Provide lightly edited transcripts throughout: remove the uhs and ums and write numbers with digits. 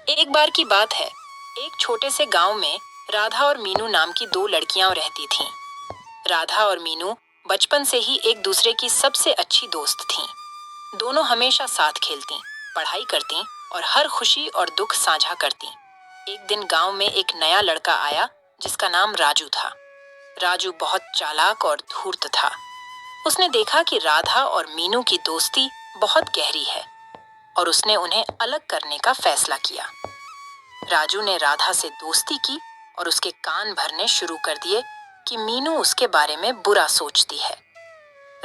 एक बार की बात है, एक छोटे से गांव में राधा और मीनू नाम की दो लड़कियां रहती थीं। राधा और मीनू बचपन से ही एक दूसरे की सबसे अच्छी दोस्त थीं। दोनों हमेशा साथ खेलती, पढ़ाई करती और हर खुशी और दुख साझा करती। एक दिन गांव में एक नया लड़का आया जिसका नाम राजू था। राजू बहुत चालाक और धूर्त था। उसने देखा कि राधा और मीनू की दोस्ती बहुत गहरी है और उसने उन्हें अलग करने का फैसला किया। राजू ने राधा से दोस्ती की और उसके कान भरने शुरू कर दिए कि मीनू उसके बारे में बुरा सोचती है।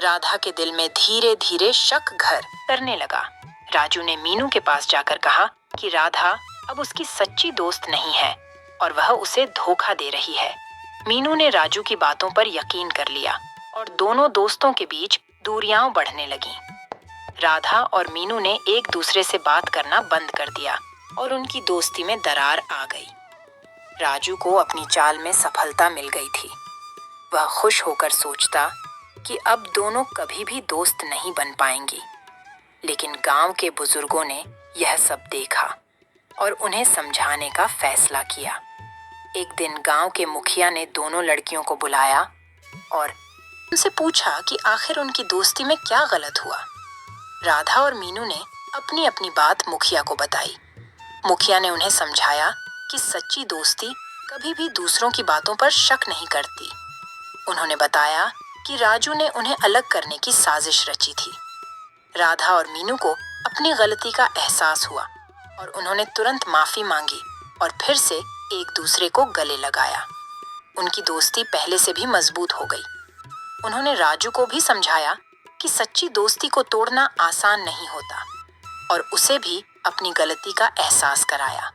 राधा के दिल में धीरे धीरे शक घर करने लगा। राजू ने मीनू के पास जाकर कहा कि राधा अब उसकी सच्ची दोस्त नहीं है और वह उसे धोखा दे रही है। मीनू ने राजू की बातों पर यकीन कर लिया और दोनों दोस्तों के बीच दूरियां बढ़ने लगीं। राधा और मीनू ने एक दूसरे से बात करना बंद कर दिया और उनकी दोस्ती में दरार आ गई। राजू को अपनी चाल में सफलता मिल गई थी। वह खुश होकर सोचता कि अब दोनों कभी भी दोस्त नहीं बन पाएंगी। लेकिन गांव के बुजुर्गों ने यह सब देखा और उन्हें समझाने का फैसला किया। एक दिन गांव के मुखिया ने दोनों लड़कियों को बुलाया और उनसे पूछा कि आखिर उनकी दोस्ती में क्या गलत हुआ। राधा और मीनू ने अपनी अपनी बात मुखिया को बताई। मुखिया ने उन्हें समझाया कि सच्ची दोस्ती कभी भी दूसरों की बातों पर शक नहीं करती। उन्होंने बताया कि राजू ने उन्हें अलग करने की साजिश रची थी। राधा और मीनू को अपनी गलती का एहसास हुआ और उन्होंने तुरंत माफी मांगी और फिर से एक दूसरे को गले लगाया। उनकी दोस्ती पहले से भी मजबूत हो गई। उन्होंने राजू को भी समझाया कि सच्ची दोस्ती को तोड़ना आसान नहीं होता और उसे भी अपनी गलती का एहसास कराया।